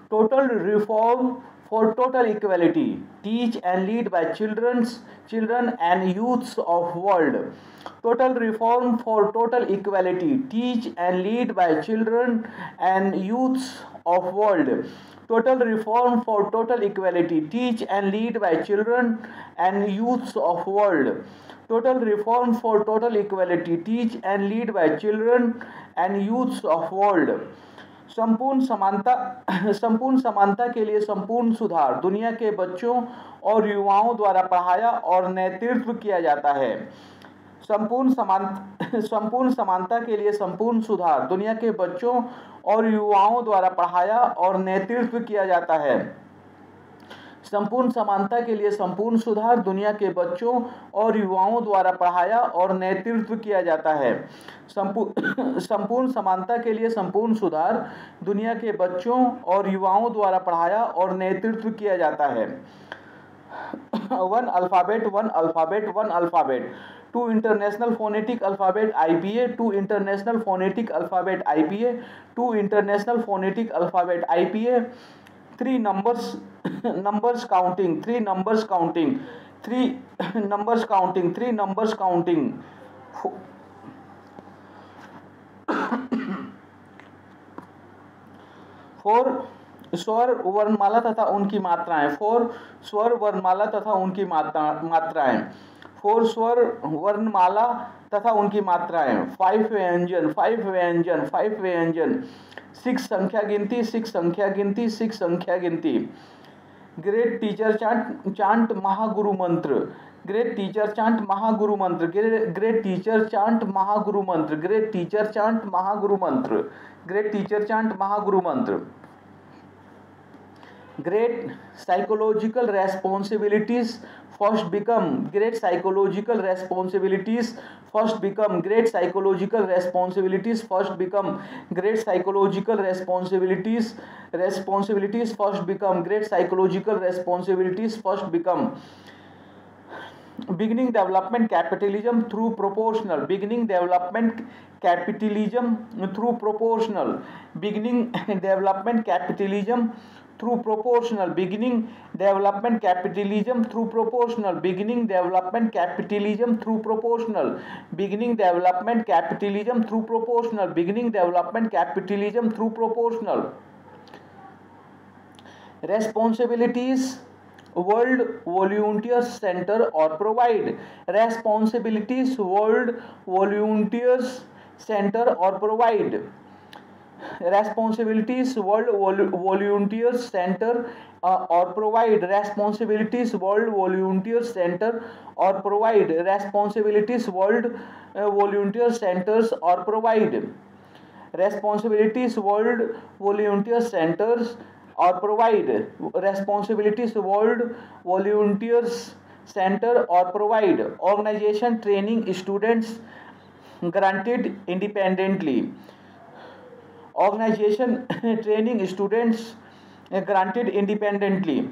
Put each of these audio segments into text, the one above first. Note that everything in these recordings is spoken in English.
Total reform for total equality. Teach and lead by children and youths of world. Total reform for total equality. Teach and lead by children and youths of world. Total reform for total equality. Teach and lead by children and youths of world. Total reform for total equality. Teach and lead by children and youths of world. संपूर्ण समानता के लिए संपूर्ण सुधार दुनिया के बच्चों और युवाओं द्वारा पढ़ाया और नेतृत्व किया जाता है। संपूर्ण समानता के लिए संपूर्ण सुधार दुनिया के बच्चों और युवाओं द्वारा पढ़ाया और नेतृत्व किया जाता है। संपूर्ण समानता के लिए संपूर्ण सुधार दुनिया के बच्चों और युवाओं द्वारा पढ़ाया और नेतृत्व किया जाता है। संपूर्ण समानता के लिए संपूर्ण सुधार दुनिया के बच्चों और युवाओं द्वारा पढ़ाया और नेतृत्व किया जाता है। One alphabet two international phonetic alphabet IPA, two international phonetic alphabet IPA, two international phonetic alphabet IPA, three numbers counting, three numbers counting, three numbers counting, three numbers counting. Four स्वर वर्णमाला तथा उनकी मात्राएं। फोर स्वर वर्णमाला तथा उनकी मात्राएं। फोर स्वर वर्णमाला तथा उनकी मात्राएं। फाइव व्यंजन। सिक्स संख्या गिनती। Great teacher chant Mahaguru mantra. Great teacher chant Mahaguru mantra. Great teacher chant Mahaguru mantra. Great teacher chant Mahaguru mantra. Great teacher chant Mahaguru mantra. Great psychological responsibilities first become. Great psychological responsibilities first become. Great psychological responsibilities first become. Great psychological responsibilities first become. Great psychological responsibilities first become. beginning development capitalism through proportional. Beginning development capitalism through proportional. Beginning development capitalism through proportional. Beginning development capitalism through proportional. Beginning development capitalism through proportional. Beginning development capitalism through proportional. Beginning development capitalism through proportional. Responsibilities World Volunteers Center or provide. Responsibilities World Volunteers Center or provide. Responsibilities World Volunteers Center or provide. Responsibilities World Volunteers Center or provide. Responsibilities World Volunteer Centers or provide. Responsibilities World Volunteer Centers or provide. Responsibilities World Volunteers Center or provide. Organization training students granted independently. Organization training students granted independently.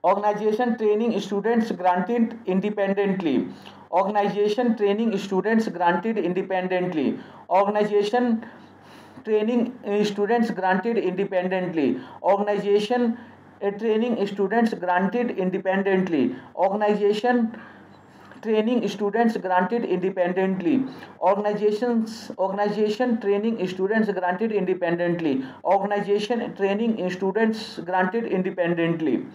Organization training students granted independently. Organization training students granted independently. Organization training students granted independently. Organization training students granted independently. Organization training students granted independently. Organization training students granted independently. Organization training students granted independently.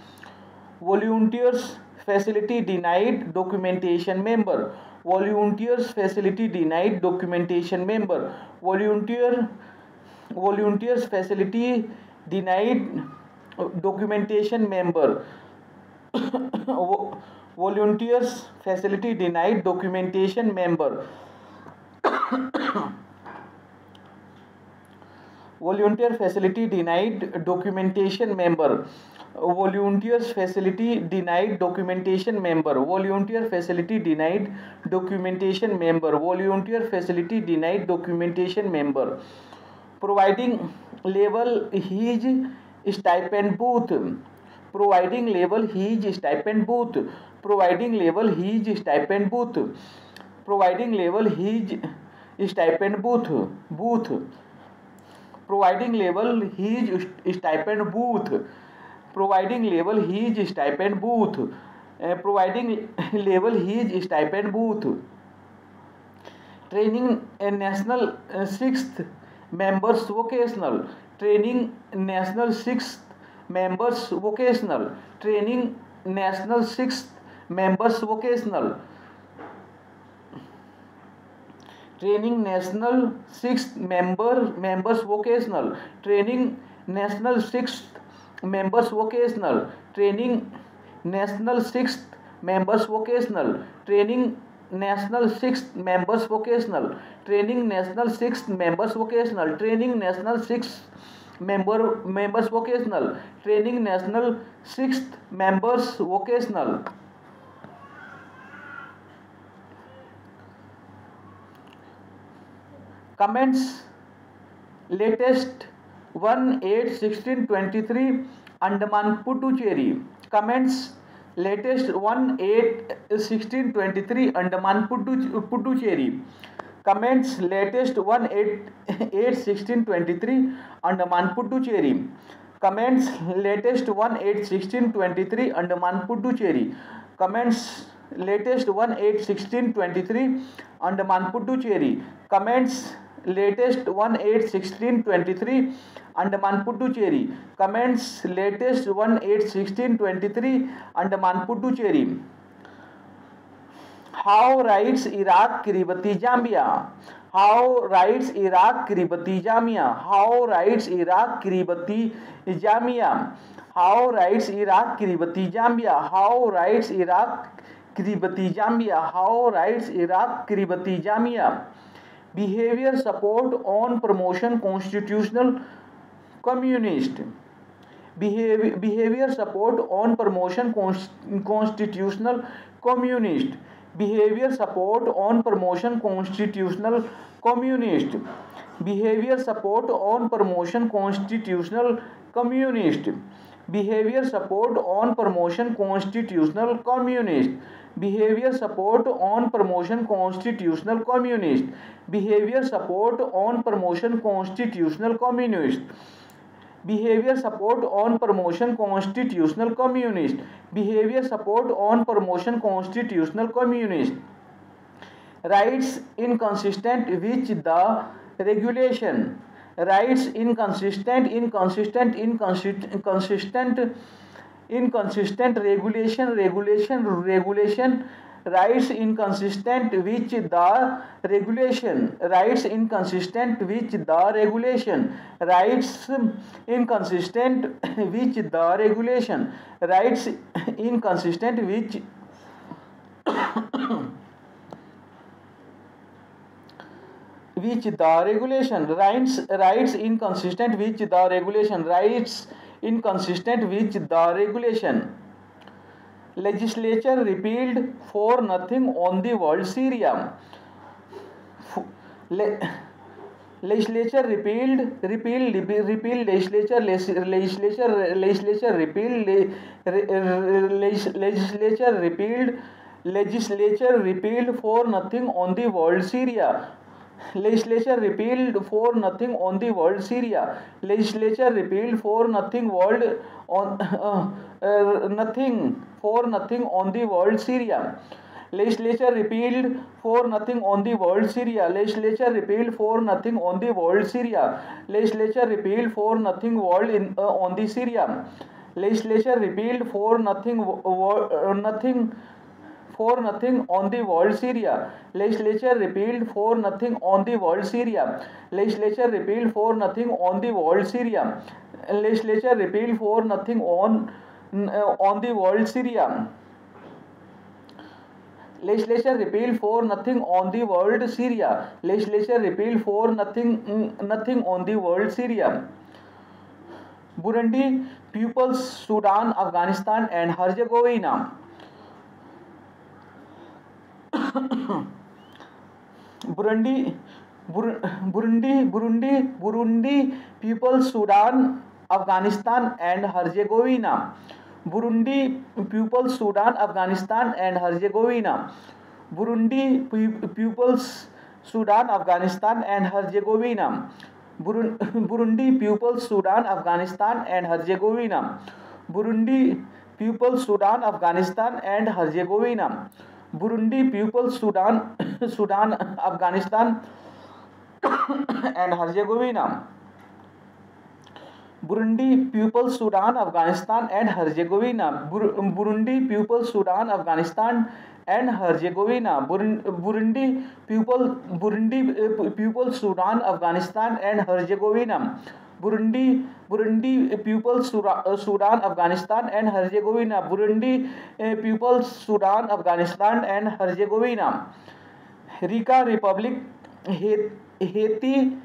Volunteers facility denied documentation member. Volunteers facility denied documentation member. Volunteers facility denied documentation member. Volunteers facility denied documentation member. Volunteer facility denied documentation member. Volunteers facility denied documentation member. Volunteer facility denied documentation member. Volunteer facility denied documentation member. Providing level his stipend booth. Providing level his stipend booth. Providing level his stipend booth. Providing level his stipend booth. providing label his stipend booth, providing label his stipend booth, providing label his stipend booth, training a national sixth members vocational, training national sixth members vocational, training national sixth members vocational, training national sixth members vocational, training national sixth members vocational, training national sixth members vocational, training national sixth members vocational, training national sixth members vocational, training national sixth members vocational, training national sixth members vocational. Comments latest 1/8/1623 Andaman Puducherry. Comments latest 1/8/1623 Andaman Puducherry. Comments latest 1/8/1623 Andaman Puducherry. Comments latest 1/8/1623 Andaman Puducherry. Comments latest 1/8/1623 Andaman Puducherry. Comments latest 1/8/1623 Andaman Puducherry. Comments latest 1/8/1623 Andaman Puducherry. How writes Iraq Kiribati Jamia? How writes Iraq Kiribati Jamia? How writes Iraq Kiribati Jamia? How writes Iraq Kiribati Jamia? How writes Iraq Kiribati Jamia? How writes Iraq Kiribati Jamia? Behavior support on promotion constitutional communist. Behavior support on promotion constitutional communist. Behavior support on promotion constitutional communist. Behavior support on promotion constitutional communist. Behavior support on promotion constitutional communist. Behavior support on promotion constitutional communist. Behavior support on promotion constitutional communist. Behavior support on promotion constitutional communist. Behavior support on promotion constitutional communist. Rights inconsistent with the regulation. Rights inconsistent regulation. Rights inconsistent with the regulation. Rights inconsistent with the regulation. Rights inconsistent with the regulation. Rights inconsistent with the regulation. Rights inconsistent with the regulation. Rights inconsistent with the regulation. Legislature repealed for nothing on the World Syria. Legislature repealed legislature repealed for nothing on the World Syria. Legislature repealed for nothing on the World Syria. Legislature repealed for nothing world on nothing for nothing on the World Syria. Legislature repealed for nothing on the World Syria. Legislature repealed for nothing on the World Syria. Legislature repealed for nothing world in on the Syria. Legislature repealed for nothing nothing for nothing on the World Syria. Legislature repealed for nothing on the World Syria. Legislature repealed for nothing on the World Syria. Legislature repealed for nothing on the World Syria. Legislature repealed for nothing on the World Syria. Legislature repealed for nothing on the World Syria. Burundi, People's Sudan, Afghanistan and Herzegovina. Burundi, People's Sudan, Afghanistan and Herzegovina. Burundi, People's Sudan, Afghanistan and Herzegovina. Burundi, People's Sudan, Afghanistan and Herzegovina. Burundi Pupils Sudan Afghanistan and Herzegovina. Burundi Pupils Sudan Afghanistan and Herzegovina. Burundi Pupils Sudan Afghanistan and Herzegovina. Burundi Pupils Sudan Afghanistan and Herzegovina. Burundi Pupils Sudan Afghanistan and Herzegovina. Burundi Pupils Sudan Afghanistan and Herzegovina. Burundi Pupils Sudan Afghanistan and Herzegovina. Burundi Pupils Sudan Afghanistan and Herzegovina. Rica Republic Haiti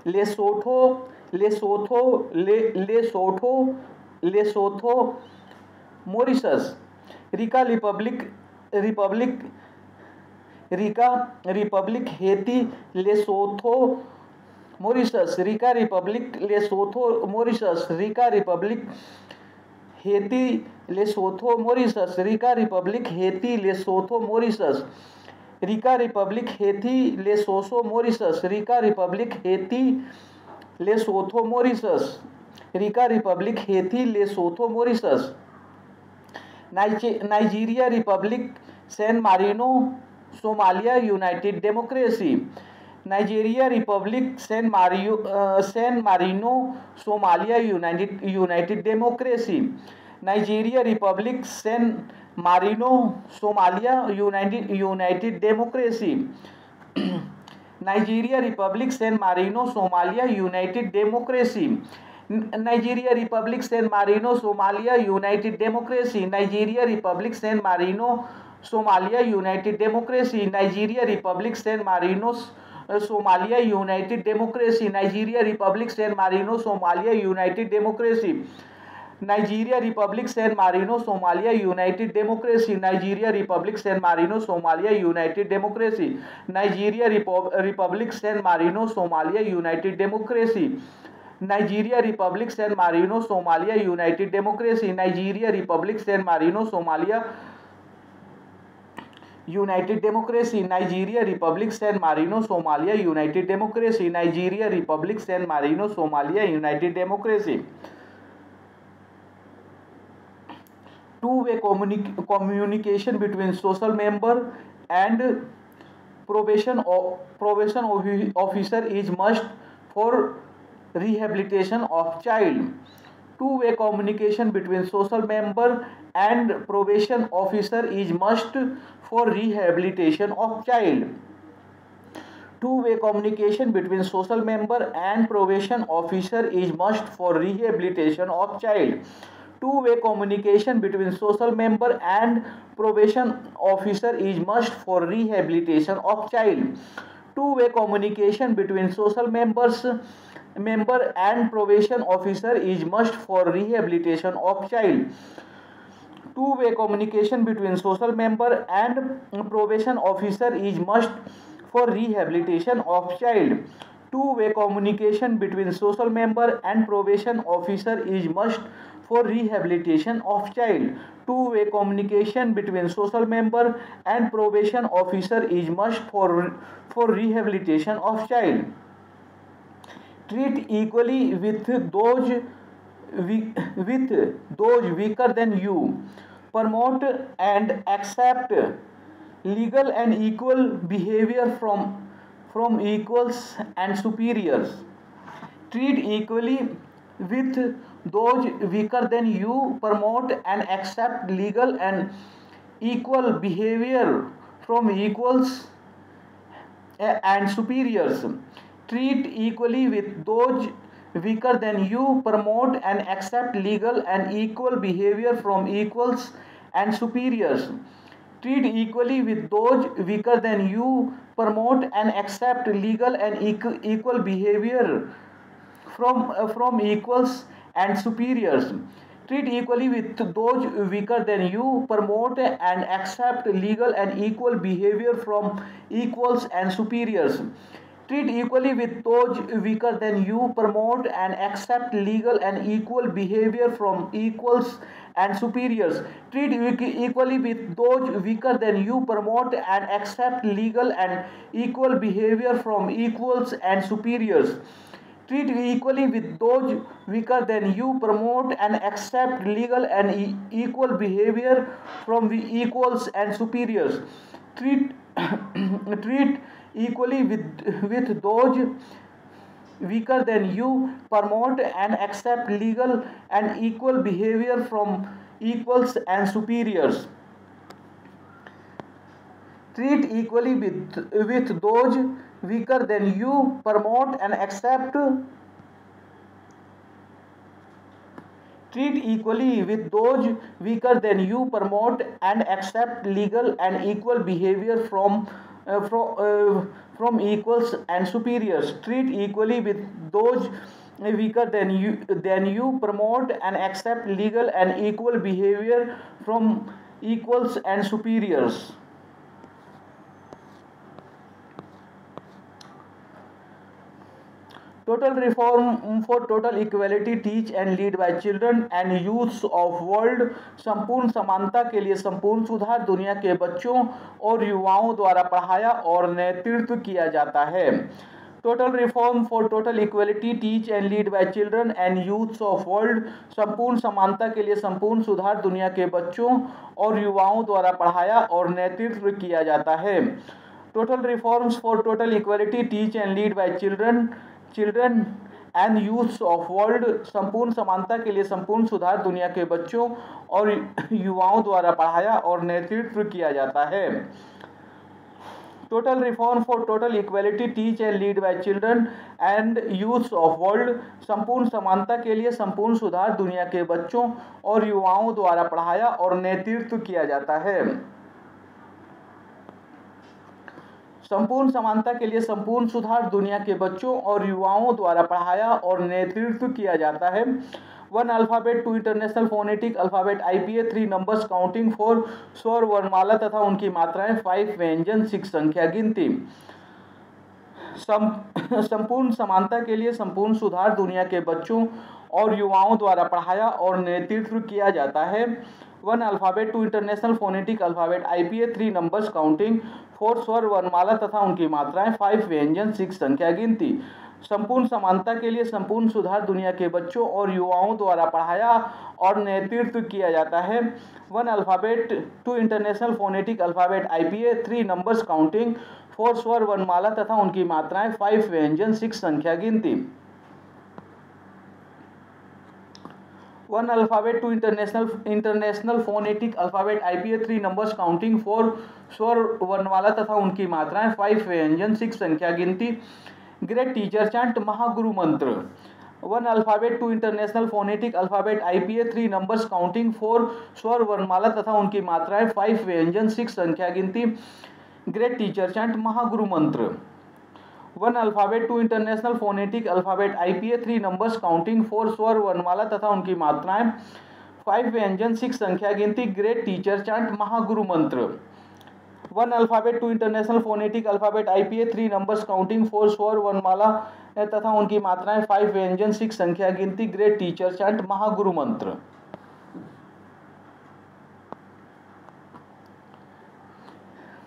Lesotho, Mauritius, Rica Republic Haiti, Rica Republic Haiti, Lesotho, Mauritius. Rica Republic Haiti, Lesotho, Mauritius. Rica Republic Lesotho, Mauritius. Rica Republic Haiti, Lesotho, Mauritius. Rica Republic Haiti, Lesotho, Mauritius. Rica Republic Haiti, Lesotho, Mauritius. Rica Republic Haiti, Lesotho, Mauritius. Rica Republic Haiti, Lesotho, Mauritius. Nigeria Republic, San Marino, Somalia, United Democracy. Nigeria Republic, San Marino, Somalia, United Democracy. Nigeria Republic, San Marino, Somalia, United Democracy. Nigeria Republic, San Marino, Somalia, United Democracy. Nigeria Republic, San Marino, Somalia, United Democracy. Nigeria Republic, San Marino, Somalia, United Democracy. Nigeria Republic, San Marino, Somalia, United Democracy. Nigeria Republic, San Marino, Somalia, United Democracy. Nigeria Republic, San Marino, Somalia, United Democracy. Nigeria Republic, San Marino, Somalia, United Democracy. Nigeria Republic, San Marino, Somalia, United Democracy. Nigeria Republic, San Marino, Somalia, United Democracy. Nigeria Republic, San Marino, Somalia, United Democracy. Nigeria Republic, San Marino, Somalia, United Democracy. Nigeria Republic, San Marino, Somalia, United Democracy. Two-way communication between social member and probation officer is must for rehabilitation of child. Two-way communication between social member and probation officer is must for rehabilitation of child. Two-way communication between social member and probation officer is must for rehabilitation of child. Two-way communication between social member and probation officer is must for rehabilitation of child. Two-way communication between social member and probation officer is must for rehabilitation of child. Two-way communication between social member and probation officer is must for rehabilitation of child. Two-way communication between social member and probation officer is must for rehabilitation of child. Two-way communication between social member and probation officer is must for rehabilitation of child. Treat equally with those weaker than you. Promote and accept legal and equal behavior from equals and superiors. Treat equally with those weaker than you. Promote and accept legal and equal behavior from equals and superiors. Treat equally with those weaker than you. Promote and accept legal and equal behavior from equals and superiors. Treat equally with those weaker than you. Promote and accept legal and equal behavior from equals and superiors. Treat equally with those weaker than you. Promote and accept legal and equal behavior from equals and superiors. Treat equally with those weaker than you. Promote and accept legal and equal behavior from equals and superiors. Treat equally with those weaker than you. Promote and accept legal and equal behavior from equals and superiors. Treat equally with those weaker than you. Promote and accept legal and equal behavior from the equals and superiors. Treat treat equally with those weaker than you. Promote and accept legal and equal behavior from equals and superiors. Treat equally with those weaker than you. Promote and accept Treat equally with those weaker than you. Promote and accept legal and equal behavior from equals and superiors. Treat equally with those weaker than you. Promote and accept legal and equal behavior from equals and superiors. Total reform for total equality teach and lead by children and youths of world. संपूर्ण समानता के लिए संपूर्ण सुधार दुनिया के बच्चों और युवाओं द्वारा पढ़ाया और नेतृत्व किया जाता है. Total reform for total equality teach and lead by children and youths of world. संपूर्ण समानता के लिए संपूर्ण सुधार दुनिया के बच्चों और युवाओं द्वारा पढ़ाया और नेतृत्व किया जाता है. Total reforms for total equality teach and lead by children and youths of world. संपूर्ण समानता के लिए संपूर्ण सुधार दुनिया के बच्चों और युवाओं द्वारा पढ़ाया और नेतृत्व किया जाता है. Total reform for total equality teach and lead by children and youths of world. संपूर्ण समानता के लिए संपूर्ण सुधार दुनिया के बच्चों और युवाओं द्वारा पढ़ाया और नेतृत्व किया जाता है. संपूर्ण समानता के लिए संपूर्ण सुधार दुनिया के बच्चों और युवाओं द्वारा पढ़ाया और नेतृत्व किया जाता है. 1 alphabet 2 international phonetic alphabet IPA 3 numbers counting 4 स्वर वर्णमाला तथा उनकी मात्राएं 5 व्यंजन 6 संख्या गिनती. संपूर्ण समानता के लिए संपूर्ण सुधार दुनिया के बच्चों और युवाओं द्वारा पढ़ाया और नेतृत्व किया जाता है. 1 alphabet 2 international phonetic alphabet IPA 3 numbers counting 4 स्वर वर्णमाला तथा उनकी मात्राएं 5 व्यंजन 6 संख्या गिनती. संपूर्ण समानता के लिए संपूर्ण सुधार दुनिया के बच्चों और युवाओं द्वारा पढ़ाया और नेतृत्व किया जाता है. 1 alphabet 2 international phonetic alphabet IPA 3 numbers counting 4 स्वर वर्णमाला तथा उनकी मात्राएं 5 व्यंजन 6 संख्या गिनती. 1 alphabet 2 international phonetic alphabet IPA 3 numbers counting 4 स्वर वर्णमाला तथा उनकी मात्राएं 5 व्यंजन 6 संख्या गिनती. ग्रेट टीचर चैंट महागुरु मंत्र. 1 alphabet 2 international phonetic alphabet IPA 3 numbers counting 4 स्वर वर्णमाला तथा उनकी मात्राएं 5 व्यंजन 6 संख्या गिनती. ग्रेट टीचर चैंट महागुरु मंत्र. 1 alphabet 2 international phonetic alphabet IPA 3 numbers counting 4 स्वर वर्णमाला तथा उनकी मात्राएं 5 व्यंजन 6 संख्या गिनती. ग्रेट टीचर चैंट महागुरु मंत्र. 1 alphabet 2 international phonetic alphabet IPA 3 numbers counting 4 स्वर वर्णमाला तथा उनकी मात्राएं 5 व्यंजन 6 संख्या गिनती. Great teacher chant mahaguru mantra.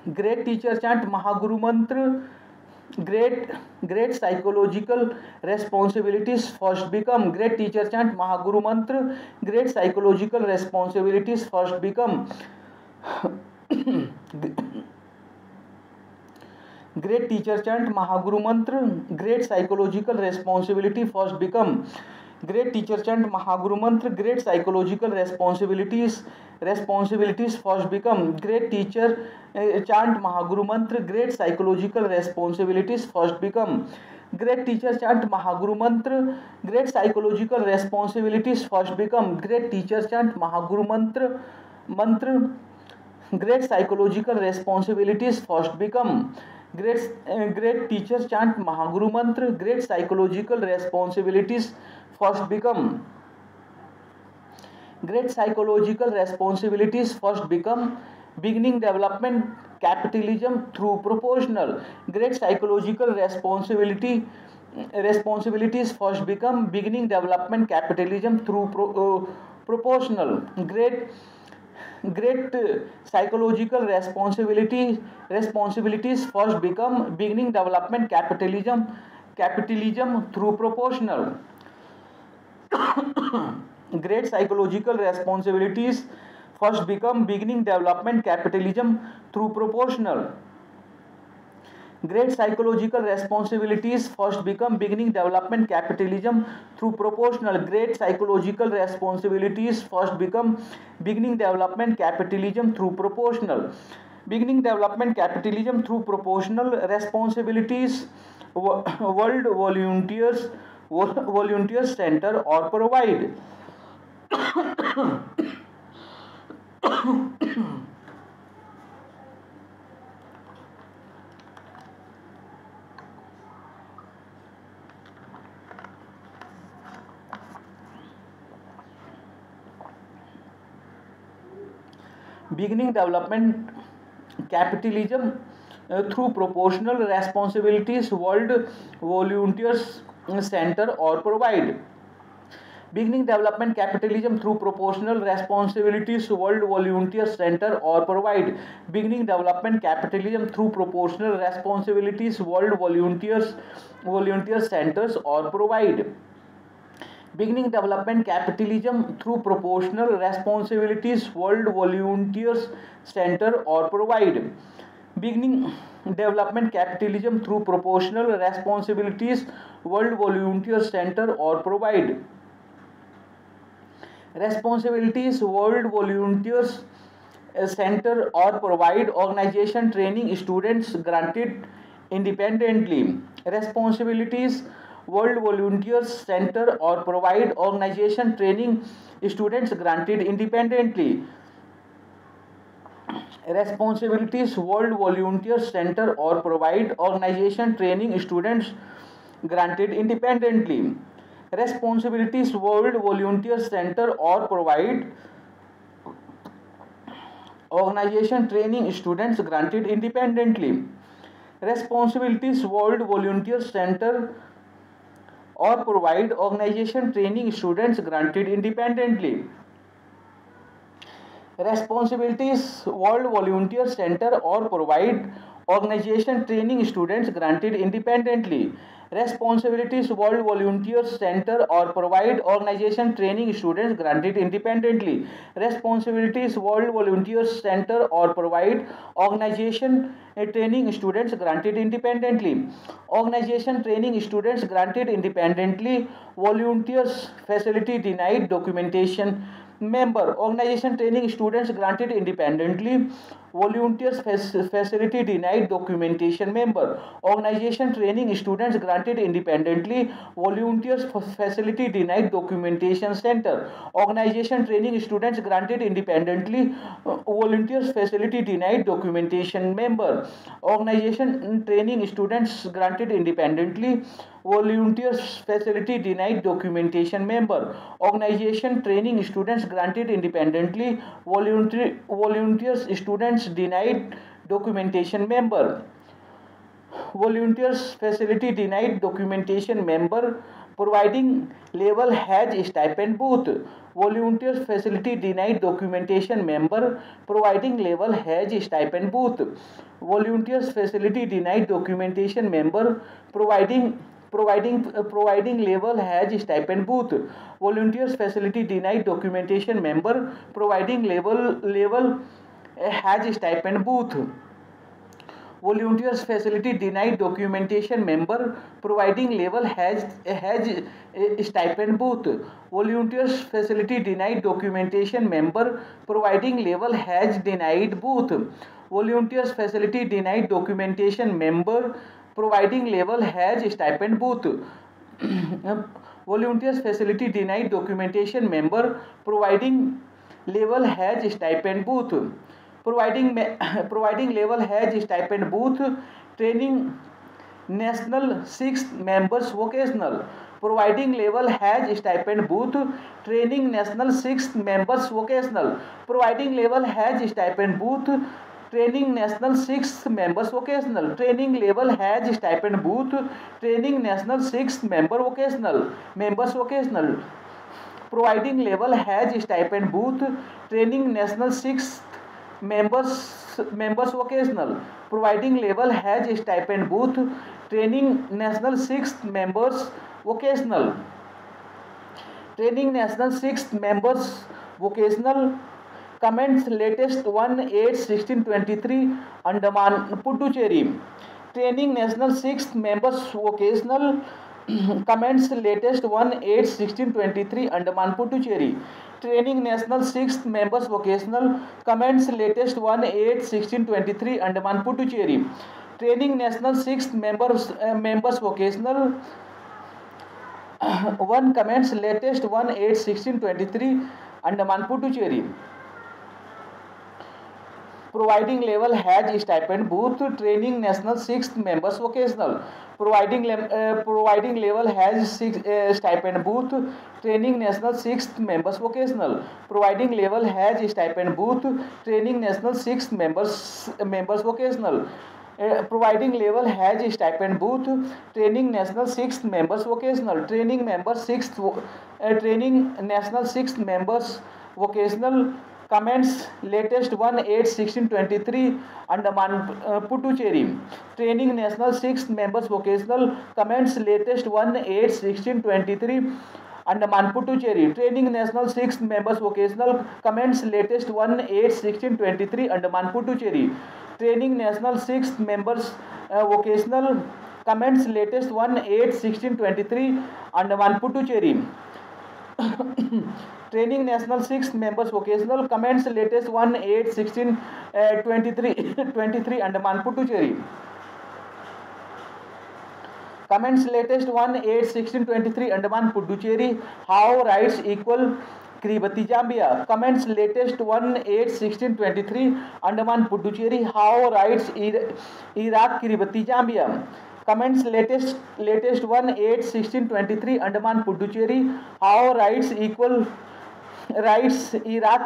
Great teacher chant mahaguru मंत्र. Great psychological responsibilities first become. Great teacher chant Mahaguru मंत्र. Great psychological responsibilities first become. Great teacher chant Mahaguru मंत्र. Great psychological responsibility first become. Great teacher chant Mahaguru मंत्र. Great psychological responsibilities first become. Great teacher chant Mahaguru मंत्र. Great psychological responsibilities first become. Great teacher chant Mahaguru मंत्र. Great psychological responsibilities first become. Great teacher chant Mahaguru मंत्र. Great psychological responsibilities first become. Great teacher chant Mahaguru मंत्र. Great psychological responsibilities first become. Great psychological responsibilities first become beginning development capitalism through proportional. Great psychological responsibilities first become beginning development capitalism through proportional. Great psychological responsibilities first become beginning development capitalism through proportional. Great psychological responsibilities first become beginning development capitalism through proportional. Great psychological responsibilities first become beginning development capitalism through proportional. Great psychological responsibilities first become beginning development capitalism through proportional. Beginning development capitalism through proportional responsibilities. World volunteers center or provide. Beginning development capitalism through proportional responsibilities. World volunteers center or provide. Beginning development capitalism through proportional responsibilities. World volunteers center or provide. Beginning development capitalism through proportional responsibilities. World volunteers centers or provide. Beginning development capitalism through proportional responsibilities. World volunteers center or provide. Beginning development capitalism through proportional responsibilities. World volunteers center or provide. Responsibilities. World volunteers center or provide. Organization training students granted independently. Responsibilities. World volunteers center or provide. Organization training students granted independently. Responsibilities. World volunteers center or provide. Organization training students granted independently. Responsibilities. World volunteers center or provide. Organization training students granted independently. Responsibilities. World volunteers center or provide. Organization training students granted independently. Responsibilities. World volunteers center or provide. Organization training students granted independently. Responsibilities. World volunteers center or provide. Organization training students granted independently. Responsibilities. World volunteers center or provide. Organization training students granted independently. Organization training students granted independently. Volunteers facility denied documentation member. Organization training students granted independently. Volunteers facility denied documentation member. Organization training students granted independently. Volunteers facility denied documentation center. Organization training students granted independently. Volunteers facility denied documentation member. Organization training students granted independently. Volunteers facility denied documentation member. Organization training students granted independently. Volunteers students denied documentation member. Volunteers facility denied documentation member. Providing level has stipend booth. Volunteers facility denied documentation member. Providing level has stipend booth. Volunteers facility denied documentation member. Providing level has stipend booth. Volunteers facility denied documentation member. Providing level has stipend booth. Volunteers facility denied documentation member. Providing level has stipend booth. Volunteers facility denied documentation member. Providing level has denied booth. Volunteers facility denied documentation member. Providing level has stipend booth. Volunteers facility denied documentation member. Providing level has stipend booth. Providing providing level has stipend booth. Training national 6 members vocational. providing level has stipend booth, training national 6 members vocational, providing level has stipend booth, training national 6 members vocational, training level has stipend booth, training national 6 members vocational, providing level has stipend booth, training national 6 members vocational, providing level has stipend booth, training national 6 members vocational, training national 6 members vocational. Comments latest 1/8/1623 Andaman Puducherry, training national 6 members vocational. Comments latest 1/8/1623 Andaman Puducherry, training national 6 members vocational. Comments latest 1/8/1623 Andaman Puducherry, training national 6 members vocational. 1 comments latest 1/8/1623 Andaman Puducherry, providing level has stipend booth, training national 6 members vocational, providing level has stipend booth, training national 6 members vocational, providing level has stipend booth, training national 6 members vocational, providing level has stipend booth, training national 6 members vocational, training national 6 members vocational. Comments latest 1/8/1623 Andaman Puducherry, training national 6 members vocational. Comments latest 1/8/1623 Andaman Puducherry, training national 6 members vocational. Comments latest 1/8/1623 Andaman Puducherry, training national 6 members vocational. Comments latest 1/8/1623 Andaman Puducherry, training national 6 members vocational. Comments latest 1/8/1623 Andaman Puducherry, comments latest 1/8/1623 Andaman Puducherry. How rights equal Kiribati Zambia, comments latest 1/8/1623 Andaman Puducherry. How rights Iraq Kiribati Zambia, comments latest 1/8/1623 Andaman Puducherry. How rights equal Iraq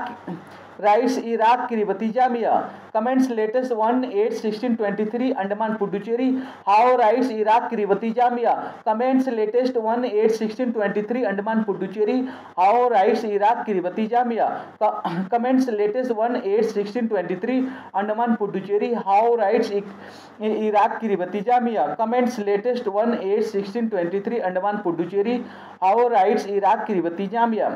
Kiribati Zambia, comments latest 1/8/1623 Andaman Puducherry. How rights Iraq Kiribati Zambia, comments latest 1/8/1623 Andaman Puducherry. How rights Iraq Kiribati Zambia, comments latest 1/8/1623 Andaman Puducherry. How rights Iraq Kiribati Zambia, comments latest 1/8/1623 Andaman Puducherry. How rights Iraq Kiribati Zambia,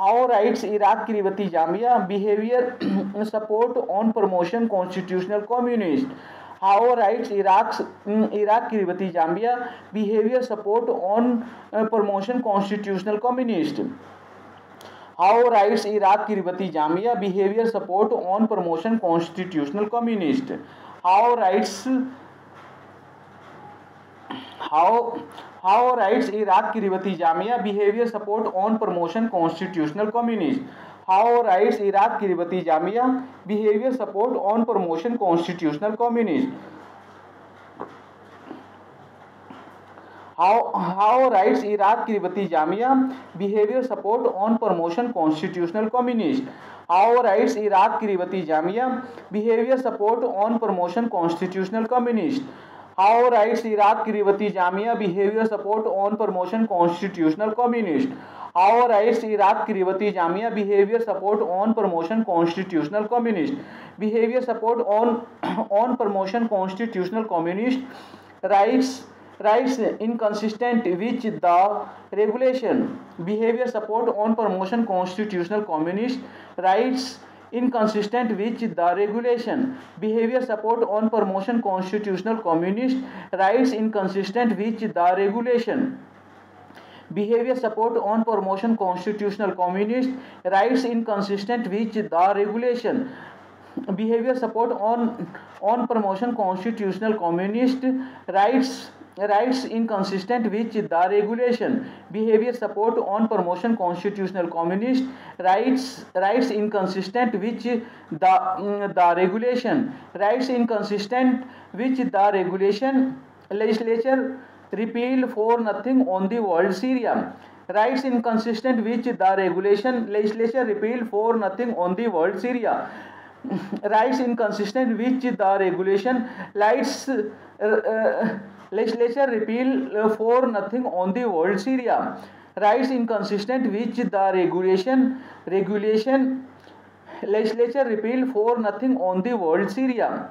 how rights Iraq Kiribati Zambia, behavior support on promotion constitutional communist. How rights Iraq Kiribati Zambia, behavior support on promotion constitutional communist. How rights Iraq Kiribati Zambia, behavior support on promotion constitutional communist. How rights Iraq Kiribati Zambia, behavior support on promotion constitutional communist. How rights Iraq Kiribati Zambia, behavior support on promotion constitutional communist. How rights Iraq Kiribati Zambia, behavior support on promotion constitutional communist. How rights Iraq Kiribati Zambia, behavior support on promotion constitutional communist. How rights Iraq Kiribati Zambia, behavior support on promotion constitutional communist. How rights Iraq Kiribati Zambia, behavior support on promotion constitutional communist. Behavior support on promotion constitutional communist. Rights inconsistent with the regulation. Behavior support on promotion constitutional communist. Rights inconsistent with the regulation. Behavior support on promotion constitutional communist. Rights inconsistent with the regulation. Behavior support on promotion constitutional communist. Rights inconsistent with the regulation. Behavior support on promotion constitutional communist. Rights inconsistent with the regulation. Behavior support on promotion constitutional communist. Rights inconsistent with the regulation. Rights inconsistent with the regulation. Legislature repealed for nothing on the world Syria. Rights inconsistent with the regulation legislature repealed for nothing on the world Syria. Rights inconsistent with the regulation legislature repeal for nothing on the world Syria. Rights inconsistent with the regulation legislature repeal for nothing on the world Syria.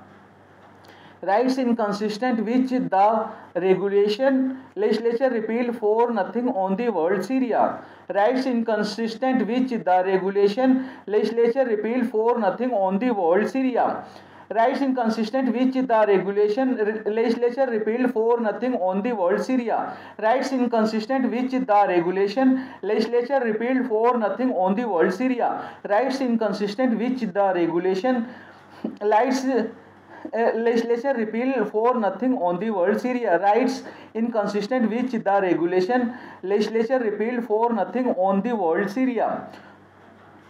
Rights inconsistent with the regulation legislature repeal for nothing on the world Syria. Rights inconsistent with the regulation legislature repeal for nothing on the world Syria. Rights inconsistent with the regulation legislature repealed for nothing on the world Syria. Rights inconsistent with the regulation legislature repealed for nothing on the world Syria. Rights inconsistent with the regulation legislature repeal for nothing on the world Syria. Rights inconsistent with the regulation legislature repealed for nothing on the world Syria.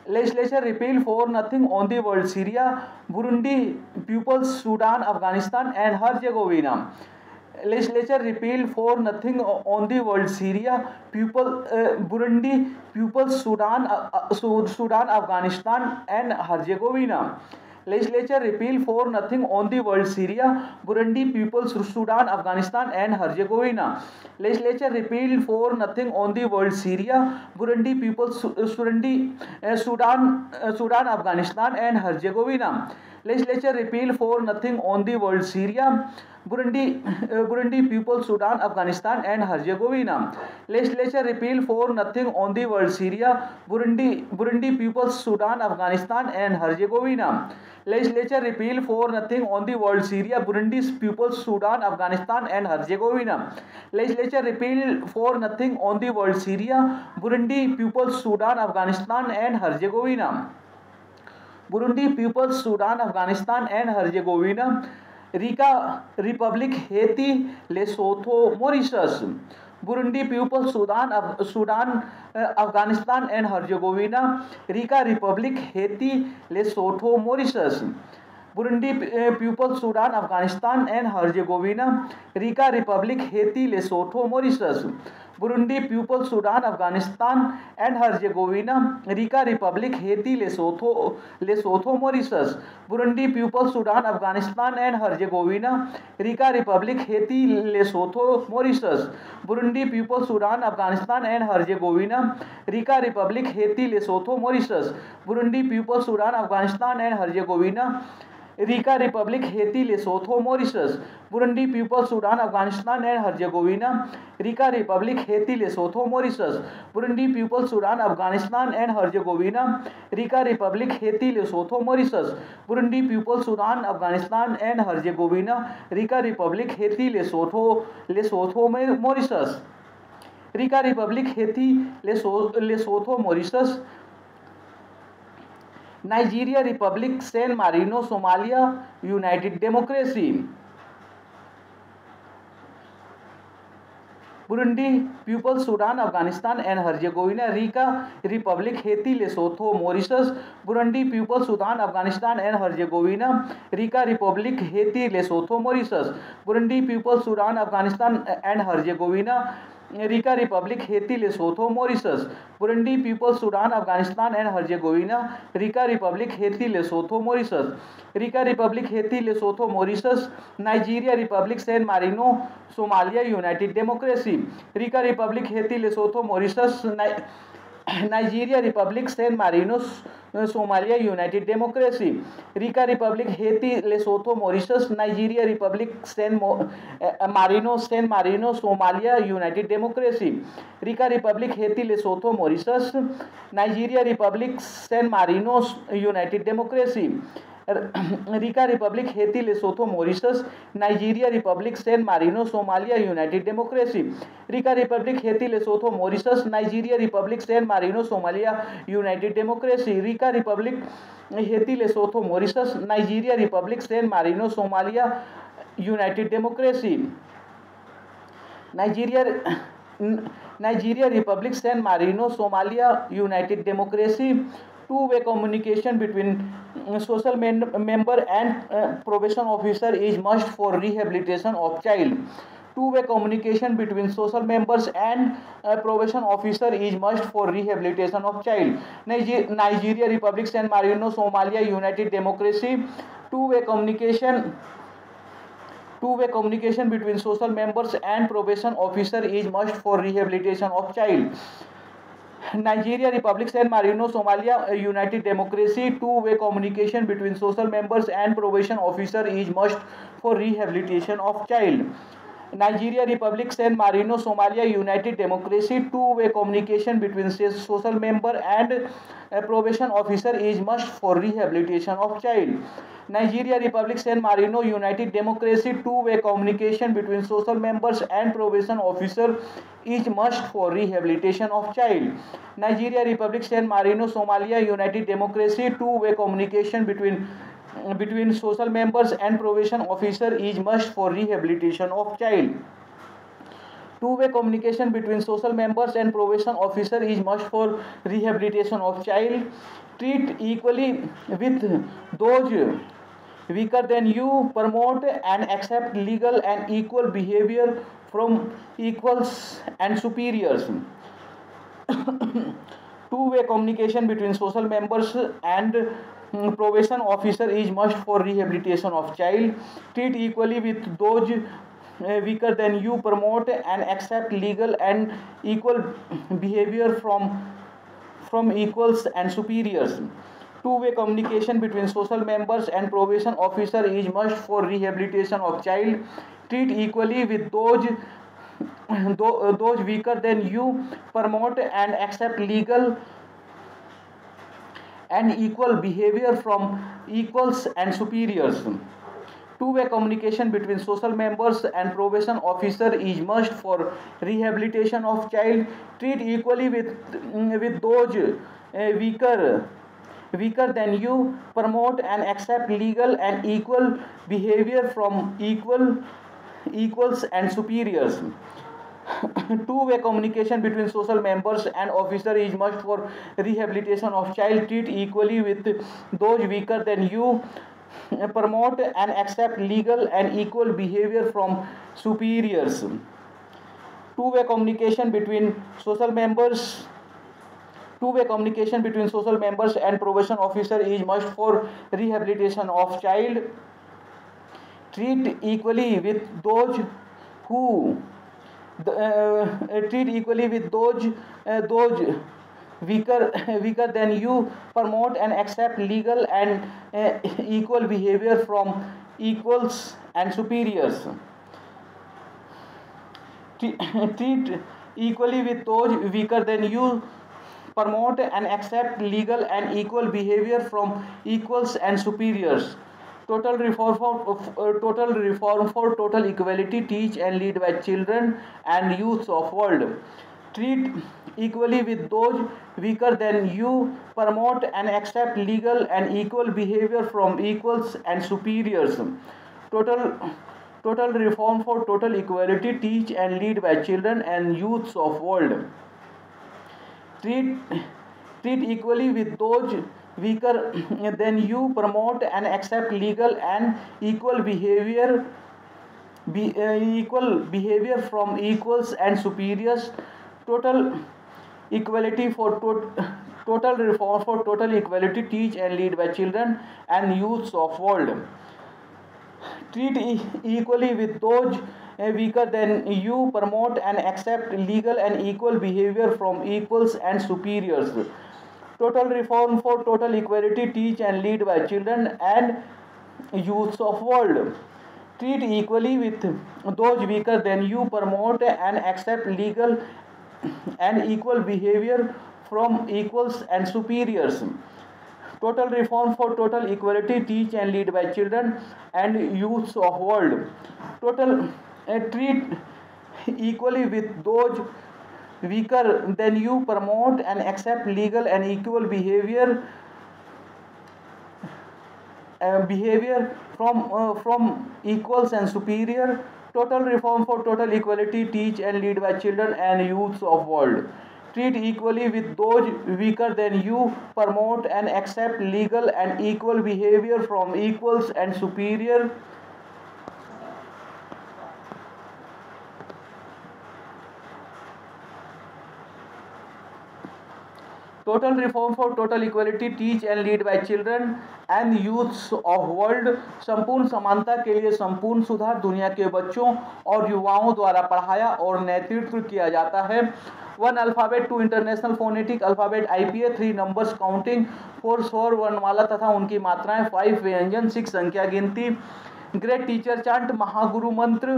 Legislature repeal for nothing on the world Syria, Burundi, Peoples, Sudan, Afghanistan and Herzegovina. Legislature repeal for nothing on the world Syria, Burundi, Peoples, Sudan, Afghanistan and Herzegovina. Legislature repeal for nothing on the world Syria, Burundi, Peoples, Sudan, Afghanistan and Herzegovina. Legislature repeal for nothing on the world Syria, Burundi, Peoples, Sudan, Afghanistan and Herzegovina. Legislature repeal for nothing on the world Syria, Burundi, Peoples, Sudan, Afghanistan and Herzegovina. Legislature repeal for nothing on the world Syria, Burundi, Peoples, Sudan, Afghanistan and Herzegovina. Legislature repeal for nothing on the world Syria, Burundi, Peoples, Sudan, Afghanistan and Herzegovina. Legislature repeal for nothing on the world Syria, Burundi, Peoples, Sudan, Afghanistan and Herzegovina. Burundi, Peoples, Sudan, Afghanistan and Herzegovina. Rica, Republic, Haiti, Lesotho, Mauritius. Burundi, Peoples, Sudan, Afghanistan and Herzegovina. Rica, Republic, Haiti, Lesotho, Mauritius. Burundi, Peoples, Sudan, Afghanistan and Herzegovina. Rica, Republic, Haiti, Lesotho, Mauritius. Burundi, Peoples, Sudan, Afghanistan and Herzegovina. Rica, Republic, Haiti, Lesotho, Mauritius. Burundi, Peoples, Sudan, Afghanistan and Herzegovina. Rica, Republic, Haiti, Lesotho, Mauritius. Burundi, Peoples, Sudan, Afghanistan and Herzegovina. Rica, Republic, Haiti, Lesotho, Mauritius. Burundi, Peoples, Sudan, Afghanistan and Herzegovina. Rica, Republic, Haiti, Lesotho, Mauritius. Burundi, Peoples, Sudan, Afghanistan and Herzegovina. Rica, Republic, Haiti, Lesotho, Mauritius. Burundi, Peoples, Sudan, Afghanistan and Herzegovina. Rica, Republic, Haiti, Lesotho, Mauritius. Burundi, Peoples, Sudan, Afghanistan and Herzegovina. Rica, Republic, Haiti, Lesotho, Mauritius. Rica, Republic, Haiti, Lesotho, Mauritius. Nigeria, Republic, San Marino, Somalia, United Democracy. Burundi, Peoples, Sudan, Afghanistan and Herzegovina. Rica, Republic, Haiti, Lesotho, Mauritius. Burundi, Peoples, Sudan, Afghanistan and Herzegovina. Rica, Republic, Haiti, Lesotho, Mauritius. Burundi, Peoples, Sudan, Afghanistan and Herzegovina. Rica, Republic, Haiti, Lesotho, Mauritius. Burundi, Peoples, Sudan, Afghanistan and Herzegovina. Rica, Republic, Haiti, Lesotho, Mauritius. Rica, Republic, Haiti, Lesotho, Mauritius. Nigeria, Republic, San Marino, Somalia, United Democracy. Rica, Republic, Haiti, Lesotho, Mauritius. Nigeria, Republic, San Marino, Somalia, United Democracy. Rica, Republic, Haiti, Lesotho, Mauritius. Nigeria, Republic, San Marino, Somalia, United Democracy. Rica, Republic, Haiti, Lesotho, Mauritius. Nigeria, Republic, San Marino, United Democracy. Rica, Republic, Haiti, Lesotho, Mauritius. Nigeria, Republic, San Marino, Somalia, United Democracy. Rica, Republic, Haiti, Lesotho, Mauritius. Nigeria, Republic, San Marino, Somalia, United Democracy. Rica, Republic, Haiti, Lesotho, Mauritius. Nigeria, Republic, San Marino, Somalia, United Democracy. Nigeria, Republic, San Marino, Somalia, United Democracy. Two-way communication between social member and probation officer is must for rehabilitation of child. Two-way communication between social members and probation officer is must for rehabilitation of child. Nigeria, Republic, San Marino, Somalia, United Democracy. Two-way communication Two-way communication between social members and probation officer is must for rehabilitation of child. Nigeria, Republic, San Marino, Somalia, United Democracy. Two-way communication between social members and probation officer is must for rehabilitation of child. Nigeria, Republic, San Marino, Somalia, United Democracy. Two-way communication between social member and probation officer is must for rehabilitation of child. Nigeria, Republic, San Marino, United Democracy. Two-way communication between social members and probation officer is must for rehabilitation of child. Nigeria, Republic, San Marino, Somalia, United Democracy. Two-way communication between social members and probation officer is must for rehabilitation of child. Two-way communication between social members and probation officer is must for rehabilitation of child. Treat equally with those weaker than you. Promote and accept legal and equal behavior from equals and superiors. Two-way communication between social members and probation officer is must for rehabilitation of child. Treat equally with those weaker than you. Promote and accept legal and equal behavior from equals and superiors. Two-way communication between social members and probation officer is must for rehabilitation of child. Treat equally with those weaker than you. Promote and accept legal and equal behavior from equals and superiors. Two-way communication between social members and probation officer is must for rehabilitation of child. Treat equally with those weaker than you. Promote and accept legal and equal behavior from equals and superiors. Two-way communication between social members and officer is must for rehabilitation of child. Treat equally with those weaker than you. Promote and accept legal and equal behavior from superiors. Two-way communication between social members and probation officer is must for rehabilitation of child. Treat equally with those who treat equally with those weaker than you. Promote and accept legal and equal behavior from equals and superiors. Treat equally with those weaker than you. Promote and accept legal and equal behavior from equals and superiors. Total reform for total equality. Teach and lead by children and youths of world. Treat equally with those weaker than you. Promote and accept legal and equal behavior from equals and superiors. Total reform for total equality. Teach and lead by children and youths of world. Treat equally with those weaker than you. Promote and accept legal and equal behavior from equals and superiors. Total reform for total equality. Teach and lead by children and youths of world. Treat equally with those weaker than you. Promote and accept legal and equal behavior from equals and superiors. Total reform for total equality. Teach and lead by children and youths of world. Treat equally with those weaker than you. Promote and accept legal and equal behavior from equals and superiors. Total reform for total equality. Teach and lead by children and youths of world. Treat equally with those weaker than you. Promote and accept legal and equal behavior from equals and superior. Total reform for total equality. Teach and lead by children and youths of world. Treat equally with those weaker than you. Promote and accept legal and equal behavior from equals and superior. total reform for total equality teach and lead by children and youths of world संपूर्ण समानता के लिए संपूर्ण सुधार दुनिया के बच्चों और युवाओं द्वारा पढ़ाया और नेतृत्व किया जाता है। 1 alphabet 2 international phonetic alphabet IPA 3 numbers counting 4 स्वर वर्णमाला तथा उनकी मात्राएं 5 व्यंजन 6 संख्या गिनती। Great teacher chant Mahaguru mantra.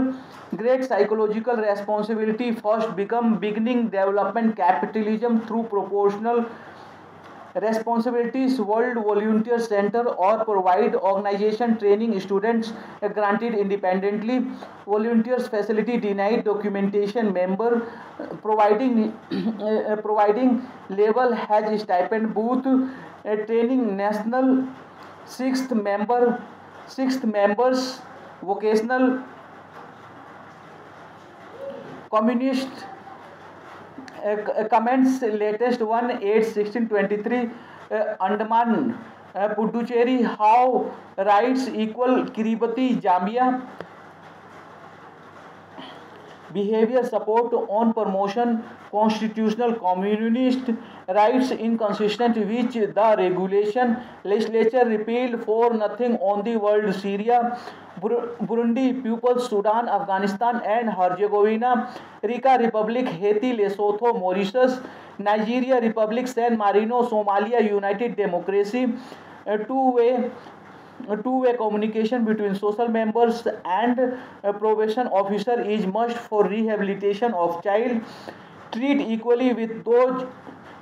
Great psychological responsibility first become beginning development capitalism through proportional responsibilities world volunteer center or provide organization training students granted independently volunteers facility denied documentation member providing label has stipend booth training national sixth members vocational communist comments latest 1/8/1623 Andaman Puducherry how rights equal Kiribati Zambia behavior support on promotion constitutional communist rights inconsistent which the regulation legislature repealed for nothing on the world Syria Burundi People's Sudan Afghanistan and Herzegovina Rica Republic Haiti Lesotho Mauritius Nigeria Republic San Marino Somalia United Democracy two-way communication between social members and probation officer is must for rehabilitation of child treat equally with those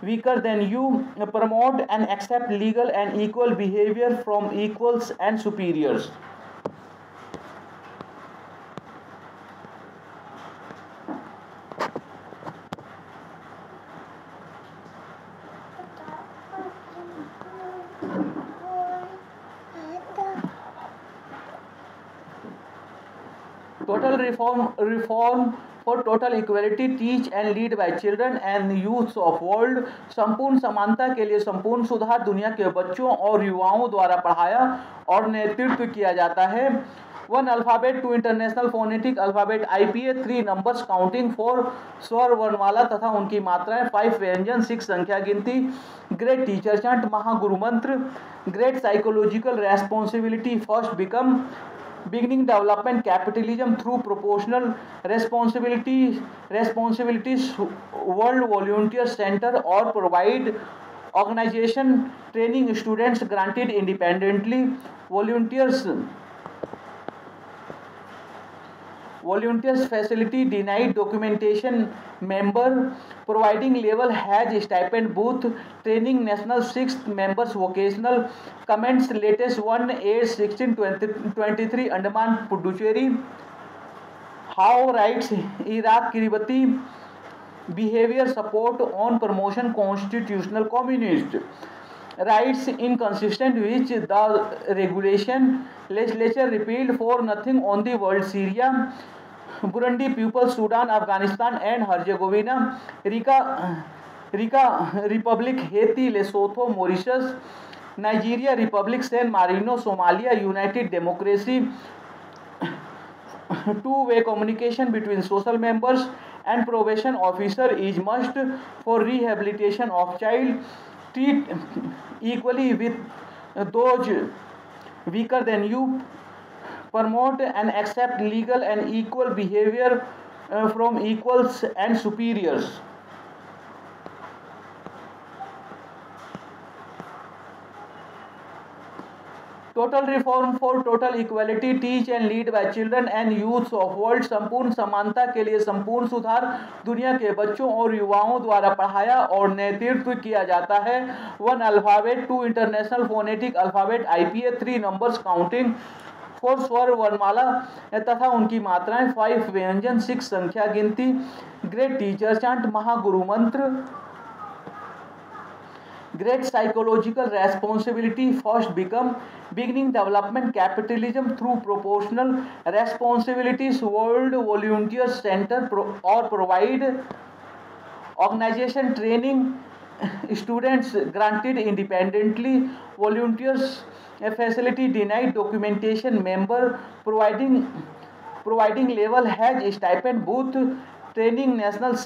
weaker than you promote and accept legal and equal behavior from equals and superiors total reform for total equality teach and lead by children and youths of world संपूर्ण समानता के लिए संपूर्ण सुधार दुनिया के बच्चों और युवाओं द्वारा पढ़ाया और नेतृत्व किया जाता है। 1 alphabet 2 international phonetic alphabet IPA 3 numbers counting 4 स्वर वर्णमाला तथा उनकी मात्राएं 5 व्यंजन 6 संख्या गिनती। Great teacher chant Mahaguru mantra. Great psychological responsibility first become beginning development capitalism through proportional responsibilities world volunteer center or provide organization training students granted independently volunteers facility denied documentation member providing label has stipend booth training national 6th members vocational comments latest 1/8/1623 Andaman Puducherry how rights Iraq Kiribati behavior support on promotion constitutional communist rights inconsistent with the regulation legislature repealed for nothing on the world Syria Burundi People's Sudan Afghanistan and Herzegovina Rica Republic Haiti Lesotho Mauritius Nigeria Republic San Marino Somalia United Democracy two-way communication between social members and probation officer is must for rehabilitation of child treat equally with those weaker than you promote and accept legal and equal behavior from equals and superiors total reform for total equality teach and lead by children and youths of world संपूर्ण समानता के लिए संपूर्ण सुधार दुनिया के बच्चों और युवाओं द्वारा पढ़ाया और नेतृत्व किया जाता है। 1 alphabet 2 international phonetic alphabet IPA 3 numbers counting 4 स्वर वर्णमाला तथा उनकी मात्राएं 5 व्यंजन 6 संख्या गिनती। ग्रेट टीचर चांट महागुरु मंत्र। Great psychological responsibility first become beginning development capitalism through proportional responsibilities world volunteer center or provide organization training students granted independently volunteers facility denied documentation member providing level has stipend booth training national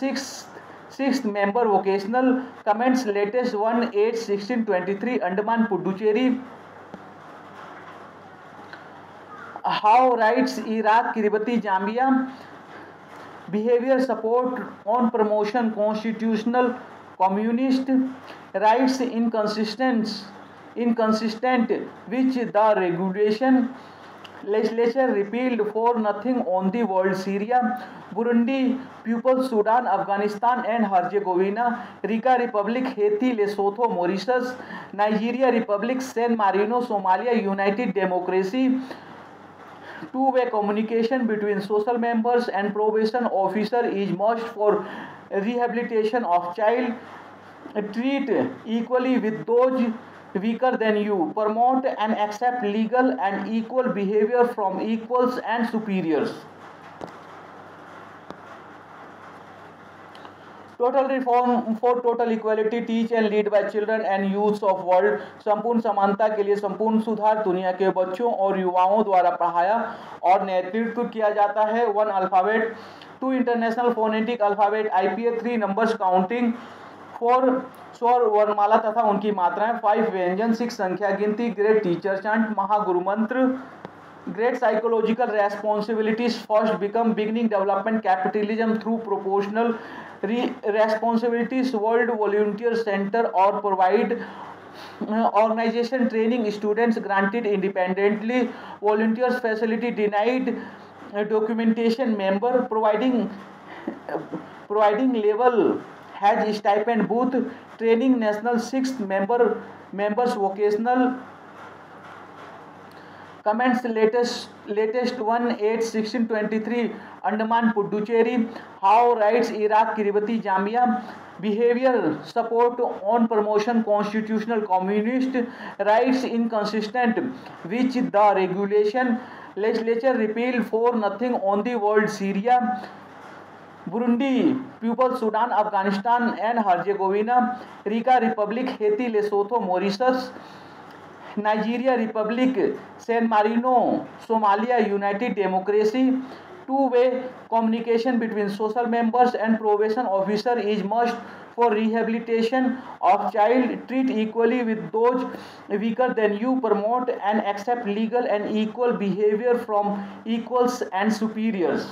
sixth member vocational comments latest 1/8/1623 Andaman Puducherry. How writes Iraq Kiribati Zambia. Behavior support on promotion constitutional communist rights inconsistent which the regulation legislature repealed for nothing on the world. Syria, Burundi, People's Sudan, Afghanistan and Herzegovina, Rica Republic, Haiti, Lesotho, Mauritius, Nigeria Republic, San Marino, Somalia, United Democracy. Two-way communication between social members and probation officer is must for rehabilitation of child. Treat equally with those weaker than you. Promote and accept legal and equal behavior from equals and superiors. Total reform for total equality teach and lead by children and youths of world. संपूर्ण समानता के लिए संपूर्ण सुधार दुनिया के बच्चों और युवाओं द्वारा पढ़ाया और नेतृत्व किया जाता है. 1 alphabet, 2 international phonetic alphabet IPA, 3 numbers counting, 4 स्वर वर्णमाला तथा उनकी मात्राएं, 5 व्यंजन, 6 संख्या गिनती, ग्रेट टीचर चांट, महागुरु मंत्र, great psychological responsibilities, first become beginning development capitalism through proportional responsibilities, world volunteer center or provide organization training students granted independently, volunteers facility denied documentation member, providing level has stipend booth training national 6th members vocational comments latest 1/8/1623 Andaman Puducherry. How writes Iraq Kiribati Zambia. Behavior support on promotion constitutional communist rights inconsistent which the regulation legislature repealed for nothing on the world. Syria, Burundi, People's Sudan, Afghanistan and Herzegovina, Rica Republic, Haiti, Lesotho, Mauritius, Nigeria Republic, San Marino, Somalia, United Democracy. Two-way communication between social members and probation officer is must for rehabilitation of child. Treat equally with those weaker than you. Promote and accept legal and equal behavior from equals and superiors.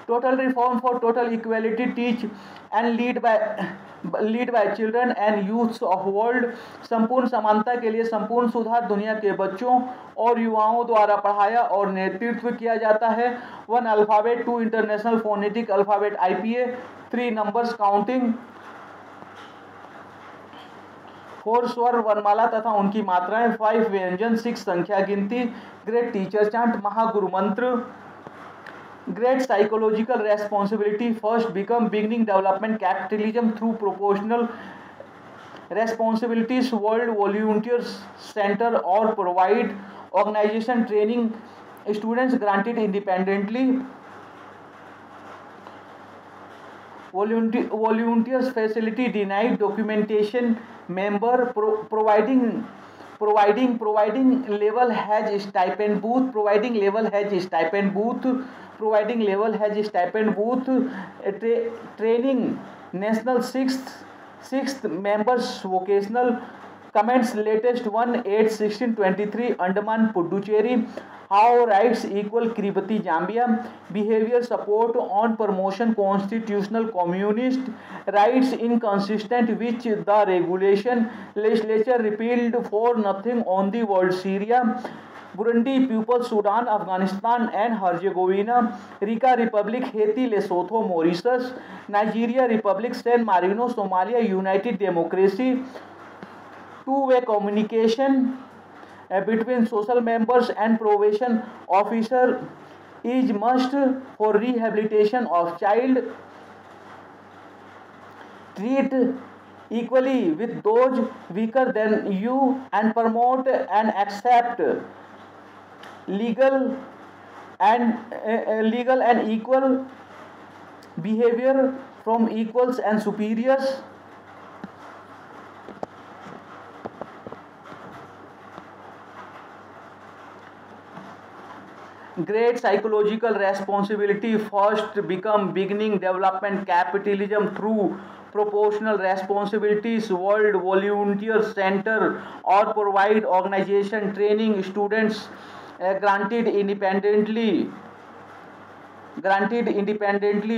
Total reform for total equality teach and lead by children and youths of world. संपूर्ण समानता के लिए संपूर्ण सुधार दुनिया के बच्चों और युवाओं द्वारा पढ़ाया और नेतृत्व किया जाता है. 1 alphabet, 2 international phonetic alphabet IPA, 3 numbers counting, 4 स्वर वर्णमाला तथा उनकी मात्राएं, 5 व्यंजन, 6 संख्या गिनती, ग्रेट टीचर चांट, महागुरु मंत्र, great psychological responsibility, first become beginning development capitalism through proportional responsibilities, world volunteer center or provide organization training students granted independently, volunteers facility denied documentation member, providing level has stipend booth, providing level has stipend booth, training national 6th members vocational. Comments latest 1/8/1623 Andaman Puducherry. How writes equal Kiribati Zambia. Behavior support on promotion constitutional communist rights inconsistent which the regulation legislature repealed for nothing on the world. Syria, Burundi, People's Sudan, Afghanistan and Herzegovina, Rica Republic, Haiti, Lesotho, Mauritius, Nigeria Republic, San Marino, Somalia, United Democracy. Two-way communication between social members and probation officer is must for rehabilitation of child. Treat equally with those weaker than you and promote and accept legal and equal behavior from equals and superiors. Great psychological responsibility first become beginning development capitalism through proportional responsibilities world volunteer center or provide organization training students granted independently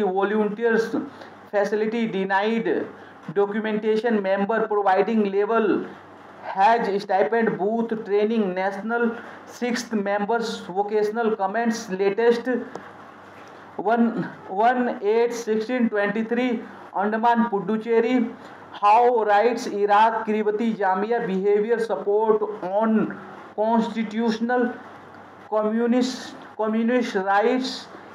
volunteers facility denied documentation member providing level has stipend booth training national sixth members vocational comments latest 1/8/1623 Andaman Puducherry how rights Iraq Kiribati Jamia behavior support on constitutional communist rights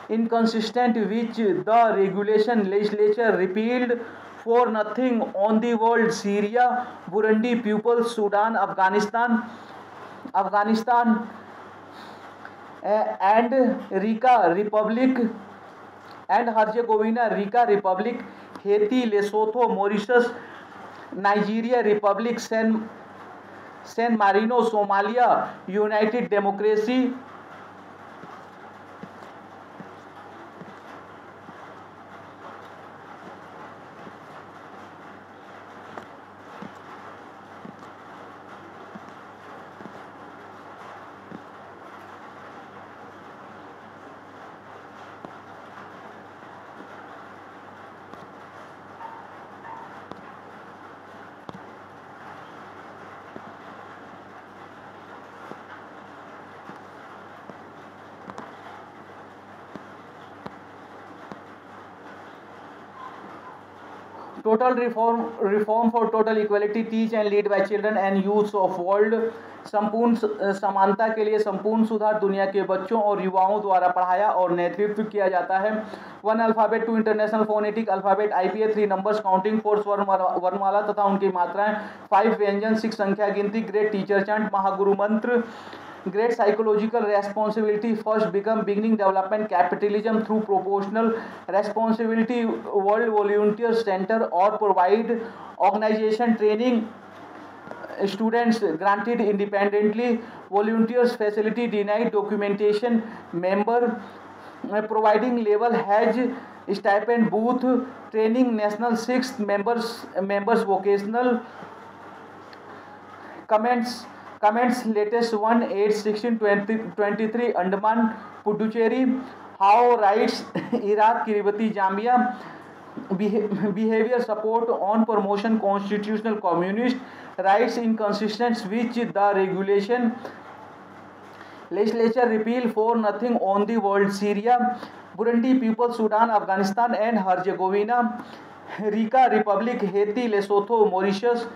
inconsistent which the regulation legislature repealed for nothing on the world Syria Burundi Peoples Sudan Afghanistan and Rica Republic and Herzegovina, Rica Republic, Haiti, Lesotho, Mauritius, Nigeria Republic, San Marino, Somalia, United Democracy, total reform for total equality teach and lead by children and youths of world संपूर्ण समानता के लिए संपूर्ण सुधार दुनिया के बच्चों और युवाओं द्वारा पढ़ाया और नेतृत्व किया जाता है 1 alphabet 2 international phonetic alphabet IPA 3 numbers counting 4 वर्णमाला तथा उनकी मात्राएं 5 व्यंजन 6 संख्या गिनती ग्रेट टीचर चंट महागुरु मंत्र great psychological responsibility first become beginning development capitalism through proportional responsibility world volunteer center or provide organization training students granted independently volunteers facility denied documentation member providing level has stipend booth training national sixth members vocational comments latest 1/8/1623 Andaman Puducherry how rights Iraq Kiribati Jamia behavior support on promotion constitutional communist rights inconsistent which the regulation legislature repeal for nothing on the world Syria Burundi people Sudan Afghanistan and Herzegovina Rica Republic Haiti Lesotho Mauritius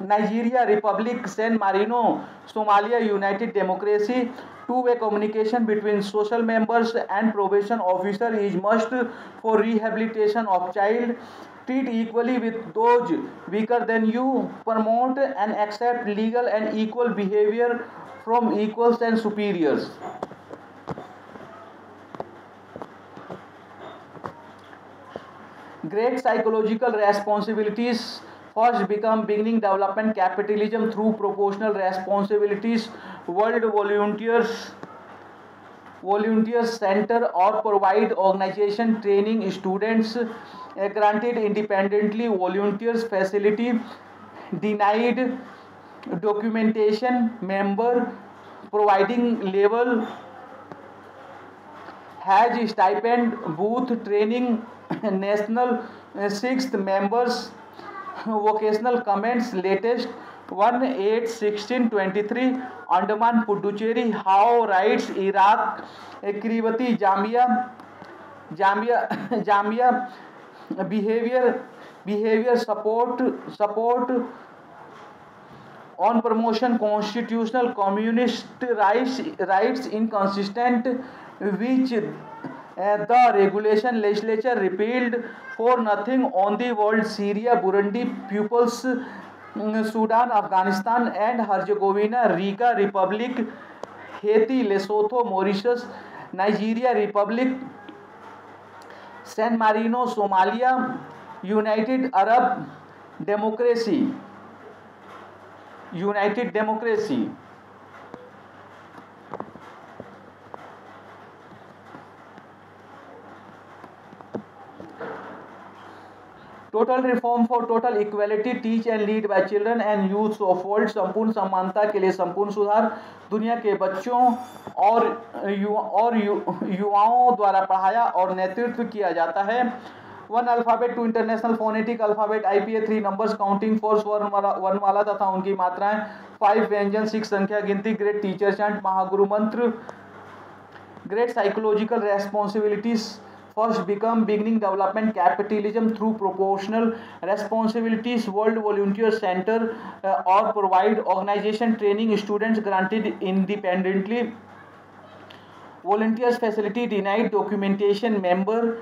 Nigeria Republic, San Marino, Somalia, United Democracy. Two-way communication between social members and probation officer is must for rehabilitation of child. Treat equally with those weaker than you. Promote and accept legal and equal behavior from equals and superiors. Great psychological responsibilities first become beginning development capitalism through proportional responsibilities world volunteers center or provide organization training students granted independently volunteers facility denied documentation member providing level has stipend booth training national sixth members vocational comments latest 1/8/1623 Andaman Puducherry how rights Iraq Kiribati Jamia behavior support on promotion constitutional communist rights inconsistent which the regulation legislature repealed for nothing on the world Syria Burundi Peoples Sudan Afghanistan and Herzegovina Rica Republic Haiti Lesotho Mauritius Nigeria Republic San Marino Somalia United Arab Democracy total reform for total equality, teach and lead by children and youth of world, संपूर्ण समानता के लिए संपूर्ण सुधार, दुनिया के बच्चों और युवाओं द्वारा पढ़ाया और नेतृत्व किया जाता है। 1 alphabet, 2 international phonetic alphabet, IPA, 3 numbers counting for वर्णमाला तथा उनकी मात्राएं, 5 व्यंजन, 6 संख्या गिनती, great teacher chant, mahaguru mantra, great psychological responsibilities, first become beginning development capitalism through proportional responsibilities, world volunteer centre और provide organisation training students granted independently, volunteers facility denied documentation member,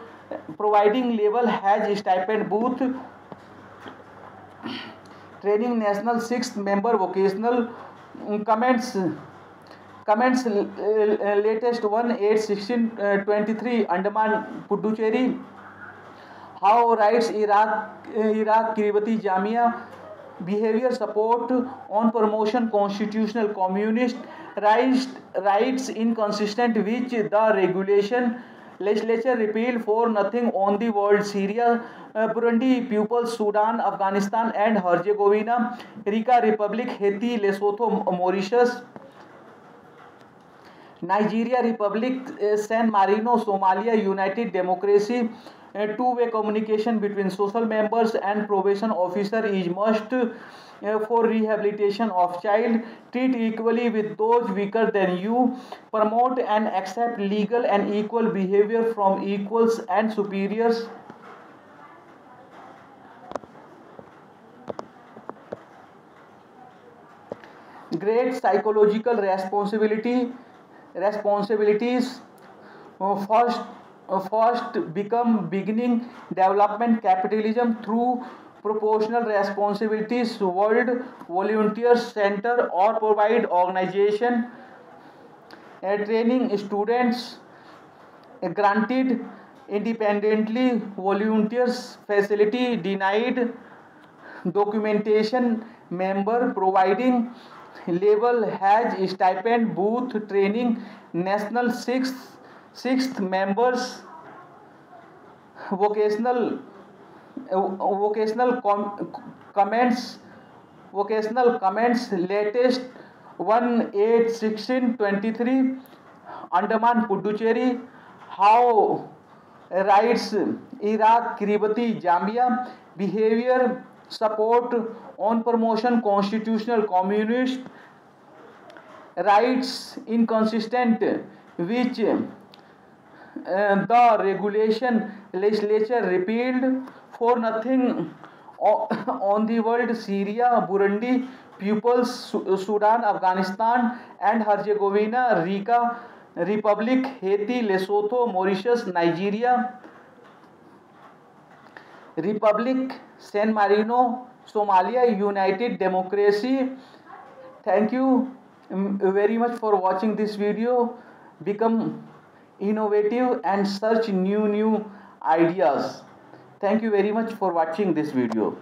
providing label has stipend booth, training national 6th member vocational, comments latest 1/8/16/23 Andaman Puducherry, how rights Iraq Kiribati Jamia, behavior support on promotion constitutional communist rights inconsistent with the regulation, legislature repealed for nothing on the world, Syria, Burundi, Peoples, Sudan, Afghanistan and Herzegovina, Rica Republic, Haiti, Lesotho, Mauritius, Nigeria Republic, San Marino, Somalia, United Democracy, two-way communication between social members and probation officer is must for rehabilitation of child, treat equally with those weaker than you, promote and accept legal and equal behavior from equals and superiors, great psychological responsibilities, first become beginning development capitalism through proportional responsibilities, world volunteer center or provide organization training students granted independently, volunteers facility denied documentation member, providing label has stipend booth, training national 6th members, vocational comments latest 1/8/16/23 Andaman Puducherry, how rights Iraq Kiribati Zambia, behavior support on promotion constitutional communist rights inconsistent which the regulation, legislature repealed for nothing on the world, Syria, Burundi, Peoples, Sudan, Afghanistan and Herzegovina, Rica Republic, Haiti, Lesotho, Mauritius, Nigeria Republic, San Marino, Somalia, United Democracy. Thank you very much for watching this video. Become innovative and search new ideas. Thank you very much for watching this video.